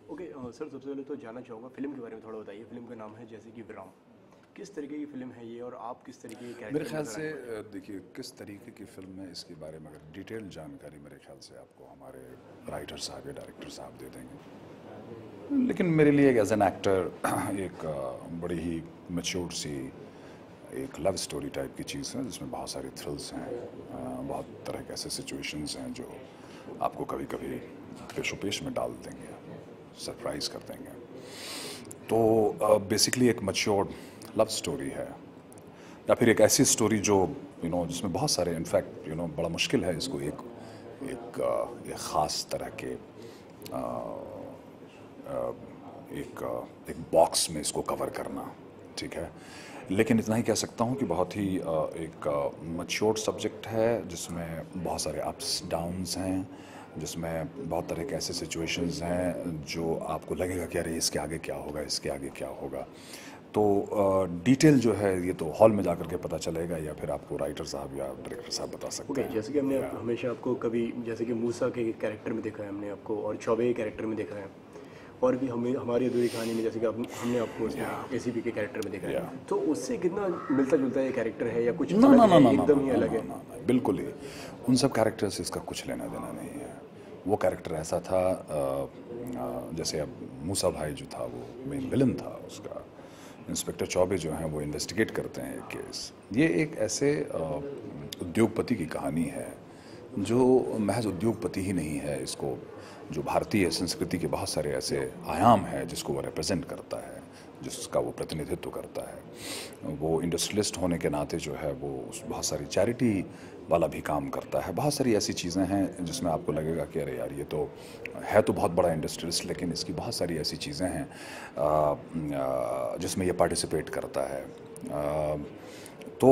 Okay sir, सबसे पहले तो जानना चाहूँगा फ़िल्म के बारे में थोड़ा बताइए। फ़िल्म का नाम है जैसे कि विराम। किस तरीके की फ़िल्म है ये और आप किस तरीके के मेरे कैरेक्टर में ख्याल नज़र से आने वाले हैं? देखिए किस तरीके की फ़िल्म है इसके बारे में अगर डिटेल जानकारी मेरे ख्याल से आपको हमारे राइटर साहब या डायरेक्टर साहब दे देंगे। लेकिन मेरे लिए एज एन एक्टर एक बड़ी ही मैच्योर्ड सी एक लव स्टोरी टाइप की चीज़ है जिसमें बहुत सारे थ्रिल्स हैं, बहुत तरह के ऐसे सिचुएशंस हैं जो आपको कभी कभी पेशोपेश में डाल देंगे, सरप्राइज़ कर देंगे। तो बेसिकली एक मैच्योर्ड लव स्टोरी है या फिर एक ऐसी स्टोरी जो जिसमें बहुत सारे इनफैक्ट बड़ा मुश्किल है इसको एक एक एक ख़ास तरह के एक बॉक्स में इसको कवर करना, ठीक है। लेकिन इतना ही कह सकता हूँ कि बहुत ही एक मैच्योर्ड सब्जेक्ट है जिसमें बहुत सारे अप्स डाउन्स हैं, जिसमें बहुत तरह के ऐसे सिचुएशंस हैं जो आपको लगेगा कि अरे इसके आगे क्या होगा, इसके आगे क्या होगा। तो डिटेल जो है ये तो हॉल में जाकर के पता चलेगा या फिर आपको राइटर साहब या डायरेक्टर साहब बता सकते ओके, हैं। जैसे कि हमने या हमेशा आपको कभी जैसे कि मूसा के कैरेक्टर में देखा है हमने आपको, और चौबे के कैरेक्टर में देखा है, और भी हमें हमारी अधूरी कहानी में जैसे कि हमने आपको या उसमें एसीपी के कैरेक्टर में देखा है। या तो उससे कितना मिलता जुलता ये कैरेक्टर है या कुछ ना अलग ना ना है, ना ना ना एकदम ही ना अलग ना है? ना बिल्कुल ही उन सब कैरेक्टर से इसका कुछ लेना देना नहीं है। वो कैरेक्टर ऐसा था जैसे अब मूसा भाई जो था वो मेन विलन था उसका। इंस्पेक्टर चौबे जो हैं वो इन्वेस्टिगेट करते हैं एक केस। ये एक ऐसे उद्योगपति की कहानी है जो महज उद्योगपति ही नहीं है, इसको जो भारतीय संस्कृति के बहुत सारे ऐसे आयाम हैं जिसको वो रिप्रेजेंट करता है, जिसका वो प्रतिनिधित्व करता है। वो इंडस्ट्रियलिस्ट होने के नाते जो है वो बहुत सारी चैरिटी वाला भी काम करता है। बहुत सारी ऐसी चीज़ें हैं जिसमें आपको लगेगा कि अरे यार ये तो है तो बहुत बड़ा इंडस्ट्रियलिस्ट, लेकिन इसकी बहुत सारी ऐसी चीज़ें हैं जिसमें ये पार्टिसिपेट करता है। तो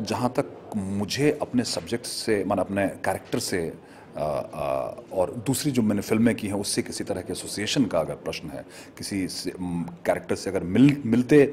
जहाँ तक मुझे अपने सब्जेक्ट से मन अपने कैरेक्टर से और दूसरी जो मैंने फिल्में की हैं उससे किसी तरह के एसोसिएशन का अगर प्रश्न है, किसी कैरेक्टर से अगर मिलते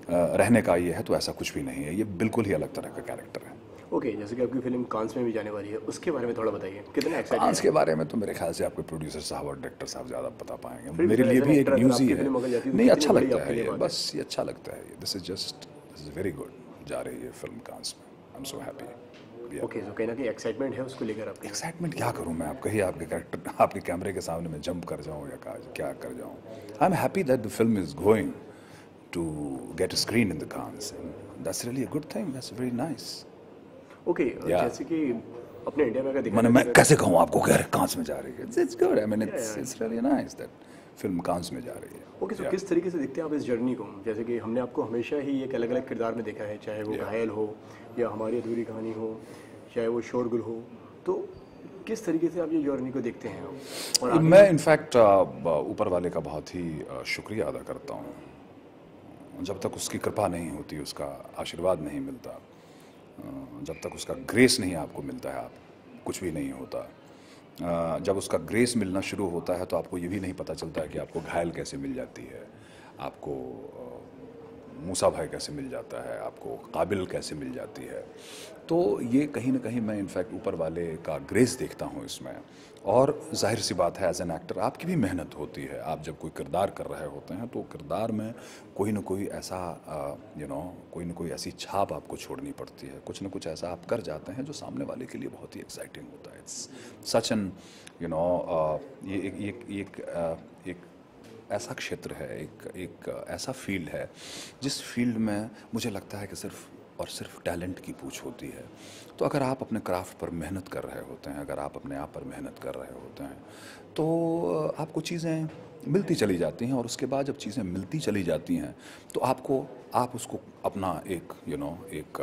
रहने का ये है, तो ऐसा कुछ भी नहीं है। ये बिल्कुल ही अलग तरह का कैरेक्टर है। ओके, जैसे कि आपकी फिल्म कांस में भी जाने वाली है, उसके बारे में थोड़ा बताइए, कितने एक्साइटेड कांस हैं के आप? बारे में तो मेरे ख्याल से आपके प्रोड्यूसर साहब और डायरेक्टर साहब ज़्यादा बता पाएंगे। फिर भी मेरे सर, लिए एज एन भी एक एक्टर अगर न्यूज़ ही आपकी है। फिल्म अगर जाती है तो नहीं, कितनी अच्छा बड़ी लगता आपके है लिए ये, बात है? बस ये अच्छा लगता है ये। दिस इज़ वेरी गुड जा रही है फिल्म कांस में। I am so happy. Okay, तो कहीं ना कहीं एक्साइटमेंट है उसको लेकर आपके में? एक्साइटमेंट क्या करूं मैं, आप कहिए आपके कैरेक्टर आपके कैमरे के सामने मैं जंप कर जाऊं या क्या कर जाऊं। I am happy that the film is going to get screen in the Cannes and that's really a good thing, that's very nice. Okay, या जैसे कि अपने इंडिया में अगर देखा मैंने जाए तो मैं सर। कैसे कहूं आपको कि कांस में जा रही है। इट्स गुड, आई मीन या it's really nice that film Cannes में जा रही ओके, तो है। या किस तरीके से देखते हैं आप इस जर्नी को? जैसे कि हमने आपको हमेशा ही एक अलग अलग किरदार में देखा है, चाहे वो या घायल हो या हमारी अधूरी कहानी हो, चाहे वो शोरगुल हो। तो किस तरीके से आप ये जर्नी को देखते हैं आप? और आगे मैं इनफैक्ट ऊपर वाले का बहुत ही शुक्रिया अदा करता हूँ। जब तक उसकी कृपा नहीं होती, उसका आशीर्वाद नहीं मिलता, जब तक उसका ग्रेस नहीं आपको मिलता है, आप कुछ भी नहीं होता। जब उसका ग्रेस मिलना शुरू होता है तो आपको ये भी नहीं पता चलता है कि आपको घायल कैसे मिल जाती है, आपको मूसा भाई कैसे मिल जाता है, आपको काबिल कैसे मिल जाती है। तो ये कहीं ना कहीं मैं इनफैक्ट ऊपर वाले का ग्रेस देखता हूँ इसमें। और जाहिर सी बात है, एज एन एक्टर आपकी भी मेहनत होती है। आप जब कोई किरदार कर रहे होते हैं तो किरदार में कोई ना कोई ऐसा कोई ना कोई ऐसी छाप आपको छोड़नी पड़ती है, कुछ ना कुछ ऐसा आप कर जाते हैं जो सामने वाले के लिए बहुत ही एक्साइटिंग होता है। इट्स सच एन ये एक ऐसा क्षेत्र है, एक ऐसा फील्ड है जिस फील्ड में मुझे लगता है कि सिर्फ और सिर्फ टैलेंट की पूछ होती है। तो अगर आप अपने क्राफ्ट पर मेहनत कर रहे होते हैं, अगर आप अपने आप पर मेहनत कर रहे होते हैं, तो आपको चीज़ें मिलती चली जाती हैं। और उसके बाद जब चीज़ें मिलती चली जाती हैं तो आप उसको अपना एक एक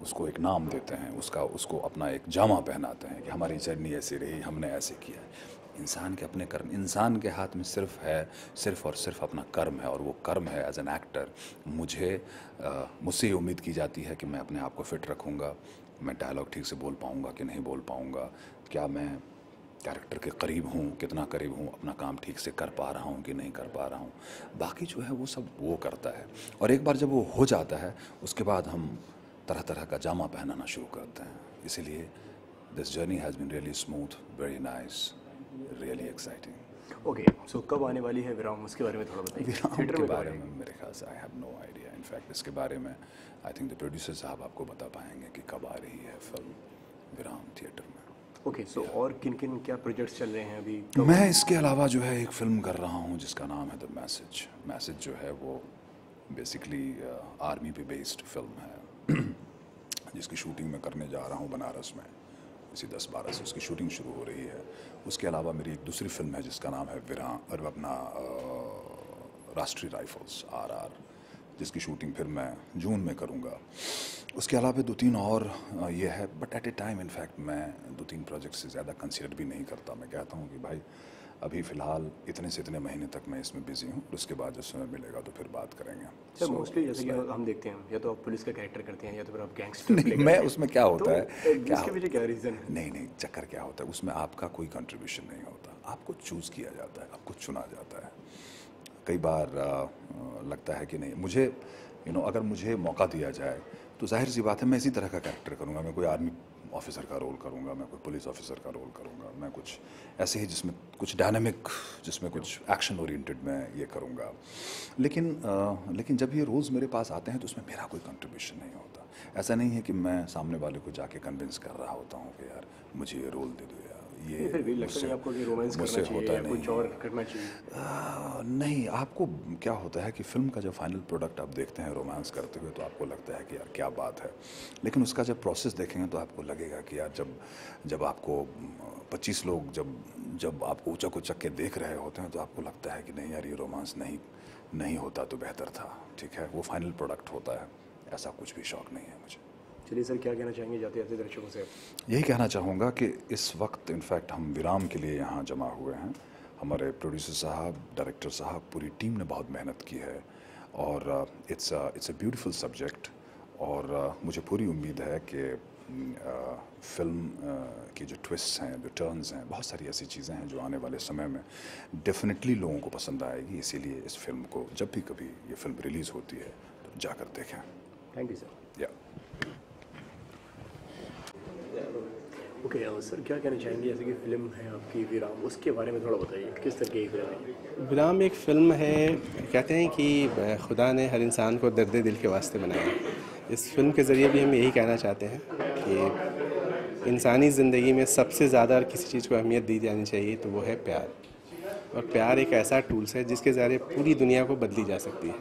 उसको एक नाम देते हैं, उसको अपना एक जामा पहनाते हैं कि हमारी जर्नी ऐसी रही, हमने ऐसे किया है। इंसान के अपने कर्म, इंसान के हाथ में सिर्फ और सिर्फ अपना कर्म है, और वो कर्म है एज एन एक्टर। मुझसे ये उम्मीद की जाती है कि मैं अपने आप को फिट रखूँगा, मैं डायलॉग ठीक से बोल पाऊँगा कि नहीं बोल पाऊँगा, क्या मैं कैरेक्टर के करीब हूँ, कितना करीब हूँ, अपना काम ठीक से कर पा रहा हूँ कि नहीं कर पा रहा हूँ। बाकी जो है वो सब वो करता है। और एक बार जब वो हो जाता है उसके बाद हम तरह तरह का जामा पहनाना शुरू करते हैं। इसीलिए this journey has been really smooth, very nice, really exciting. Okay, so कब आने वाली है विराम, उसके बारे में थोड़ा बताइए। विराम थिएटर के में कब बारे आएगी? में मेरे ख्याल से I have no idea. In fact इसके बारे में आई थिंक द प्रोड्यूसर साहब आपको बता पाएंगे कि कब आ रही है फिल्म विराम थिएटर में। ओके, सो और किन किन क्या प्रोजेक्ट्स चल रहे हैं अभी? मैं इसके अलावा जो है एक फ़िल्म कर रहा हूँ जिसका नाम है द मैसेज। मैसेज जो है वो बेसिकली आर्मी पे बेस्ड फिल्म है जिसकी शूटिंग मैं करने जा रहा हूँ बनारस में। इसी 10-12 से उसकी शूटिंग शुरू हो रही है। उसके अलावा मेरी एक दूसरी फिल्म है जिसका नाम है विराम, और अपना राष्ट्रीय राइफल्स RR, जिसकी शूटिंग फिर मैं जून में करूँगा। उसके अलावा 2-3 और ये है, but at A time in fact मैं 2-3 प्रोजेक्ट से ज़्यादा कंसिडर भी नहीं करता। मैं कहता हूँ कि भाई अभी फ़िलहाल इतने से इतने महीने तक मैं इसमें बिज़ी हूँ, उसके बाद जब समय मिलेगा तो फिर बात करेंगे। सर मोस्टली जैसे कि हम देखते हैं, या तो आप पुलिस का कैरेक्टर करते हैं या तो फिर आप गैंगस्टर नहीं, मैं उसमें क्या होता है, क्या इसके पीछे क्या रीज़न है? नहीं, चक्कर क्या होता है उसमें, आपका कोई कंट्रीब्यूशन नहीं होता। आपको चूज़ किया जाता है, आपको चुना जाता है। कई बार लगता है कि नहीं, मुझे अगर मुझे मौका दिया जाए तो जाहिर सी बात है मैं इसी तरह का कैरेक्टर करूँगा। मैं कोई आर्मी ऑफिसर का रोल करूँगा, मैं कोई पुलिस ऑफिसर का रोल करूँगा, मैं कुछ ऐसे ही जिसमें कुछ डायनामिक, जिसमें कुछ एक्शन ओरिएंटेड मैं ये करूँगा। लेकिन जब ये रोल्स मेरे पास आते हैं तो उसमें मेरा कोई कंट्रीब्यूशन नहीं होता। ऐसा नहीं है कि मैं सामने वाले को जाके कन्विंस कर रहा होता हूँ कि यार मुझे ये रोल दे दो, ये फिर भी लगता नहीं आपको कि रोमांस करना चाहिए या कुछ और करना चाहिए? नहीं, आपको क्या होता है कि फ़िल्म का जब फाइनल प्रोडक्ट आप देखते हैं रोमांस करते हुए तो आपको लगता है कि यार क्या बात है, लेकिन उसका जब प्रोसेस देखेंगे तो आपको लगेगा कि यार जब आपको 25 लोग जब आपको ऊँचक ऊँचक के देख रहे होते हैं तो आपको लगता है कि नहीं यार ये रोमांस नहीं होता तो बेहतर था। ठीक है, वो फाइनल प्रोडक्ट होता है, ऐसा कुछ भी शौक नहीं है मुझे। चलिए सर, क्या कहना चाहेंगे जाते जाते दर्शकों से? यही कहना चाहूँगा कि इस वक्त इनफैक्ट हम विराम के लिए यहाँ जमा हुए हैं। हमारे प्रोड्यूसर साहब, डायरेक्टर साहब, पूरी टीम ने बहुत मेहनत की है और इट्स अ ब्यूटीफुल सब्जेक्ट। और मुझे पूरी उम्मीद है कि फिल्म की जो ट्विस्ट्स हैं, जो टर्न्स हैं, बहुत सारी ऐसी चीज़ें हैं जो आने वाले समय में डेफिनेटली लोगों को पसंद आएगी। इसीलिए इस फिल्म को जब भी कभी ये फिल्म रिलीज़ होती है तो जाकर देखें। Thank you sir. या ओके, सर क्या कहना चाहेंगे, जैसे कि फिल्म है आपकी विराम, उसके बारे में थोड़ा बताइए, किस तरह की फिल्म है? विराम एक फ़िल्म है, कहते हैं कि खुदा ने हर इंसान को दर्द दिल के वास्ते बनाया। इस फिल्म के ज़रिए भी हम यही कहना चाहते हैं कि इंसानी ज़िंदगी में सबसे ज़्यादा किसी चीज़ को अहमियत दी जानी चाहिए तो वो है प्यार। और प्यार एक ऐसा टूल्स है जिसके ज़रिए पूरी दुनिया को बदली जा सकती है।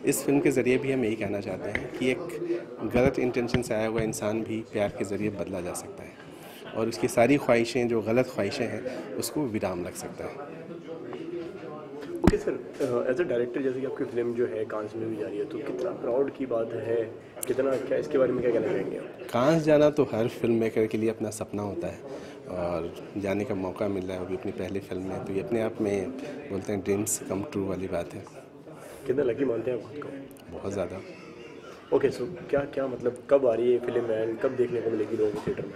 इस फिल्म के ज़रिए भी हम यही कहना चाहते हैं कि एक गलत इंटेंशन से आया हुआ इंसान भी प्यार के ज़रिए बदला जा सकता है और उसकी सारी ख्वाहिशें, जो गलत ख्वाहिशें हैं, उसको विराम लग सकता है। Okay sir, as a director जैसे कि आपकी फिल्म जो है कांस में भी जा रही है, तो कितना प्राउड की बात है, कितना, क्या इसके बारे में क्या कहना चाहेंगे आप? कांस जाना तो हर फिल्म मेकर के लिए अपना सपना होता है और जाने का मौका मिल रहा है अभी अपनी पहली फिल्म में, तो ये अपने आप में बोलते हैं ड्रीम्स कम ट्रू वाली बात है। कितना लकी मानते हैं आप खुद को? बहुत ज़्यादा। ओके, सो क्या मतलब कब आ रही है फिल्म एंड कब देखने को मिलेगी लोगों को थिएटर में?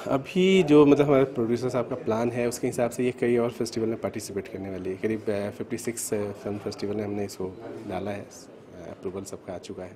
अभी जो मतलब हमारे प्रोड्यूसर साहब का प्लान है उसके हिसाब से ये कई और फेस्टिवल में पार्टिसिपेट करने वाली है। करीब 56 फिल्म फेस्टिवल में हमने इसको डाला है, अप्रूवल सबका आ चुका है।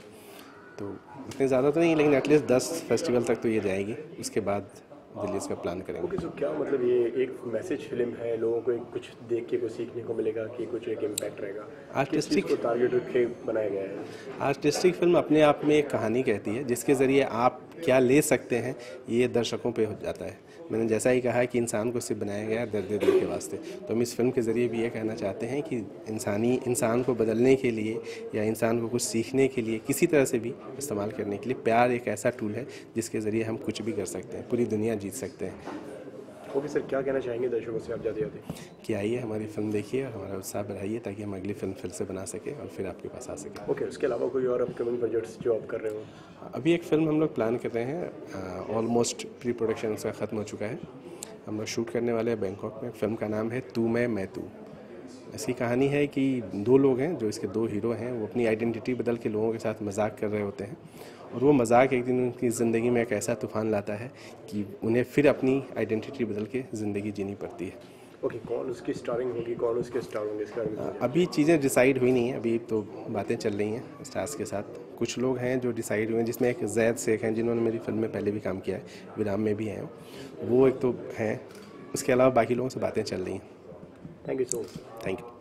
तो इतने ज़्यादा तो नहीं, लेकिन एटलीस्ट 10 फेस्टिवल तक तो ये जाएगी, उसके बाद रिलीज का प्लान करेंगे। ओके, तो क्या मतलब ये एक मैसेज फिल्म है, लोगों को कुछ देख के कुछ सीखने को मिलेगा कि कुछ एक इम्पैक्ट रहेगा? आर्टिस्टिक को टारगेट रख के बनाया गया है? आर्टिस्टिक फिल्म अपने आप में एक कहानी कहती है जिसके ज़रिए आप क्या ले सकते हैं ये दर्शकों पे हो जाता है। मैंने जैसा ही कहा कि इंसान को सिर्फ बनाया गया है दर्द दिल के वास्ते, तो हम इस फिल्म के ज़रिए भी ये कहना चाहते हैं कि इंसान को बदलने के लिए या इंसान को कुछ सीखने के लिए, किसी तरह से भी इस्तेमाल करने के लिए प्यार एक ऐसा टूल है जिसके ज़रिए हम कुछ भी कर सकते हैं, पूरी दुनिया जीत सकते हैं। ओके सर, क्या कहना चाहेंगे दर्शकों से आप जाते जाते? कि आइए हमारी फिल्म देखिए और हमारा उत्साह बढ़ाइए ताकि हम अगली फिल्म फिर से बना सकें और फिर आपके पास आ सकें। ओके, उसके अलावा कोई और अपकमिंग प्रोजेक्ट्स जो आप कर रहे हो? अभी एक फ़िल्म हम लोग प्लान कर रहे हैं, ऑलमोस्ट प्री प्रोडक्शन उसका ख़त्म हो चुका है। हम लोग शूट करने वाले हैं बैंकॉक में। फिल्म का नाम है तू मैं तू। इसकी कहानी है कि 2 लोग हैं जो इसके 2 हीरो हैं, वो अपनी आइडेंटिटी बदल के लोगों के साथ मजाक कर रहे होते हैं और वो मजाक एक दिन उनकी ज़िंदगी में एक ऐसा तूफान लाता है कि उन्हें फिर अपनी आइडेंटिटी बदल के ज़िंदगी जीनी पड़ती है। ओके, कौन उसकी स्टारिंग होगी, कौन उसके स्टार होंगे, इसके बारे में? अभी चीज़ें डिसाइड हुई नहीं है, अभी तो बातें चल रही हैं स्टार्स के साथ। कुछ लोग हैं जो डिसाइड हुए हैं, जिसमें एक जैद शेख हैं जिन्होंने मेरी फिल्म में पहले भी काम किया है, विराम में भी हैं, वो एक तो हैं। उसके अलावा बाकी लोगों से बातें चल रही हैं। Thank you so much. Thank you.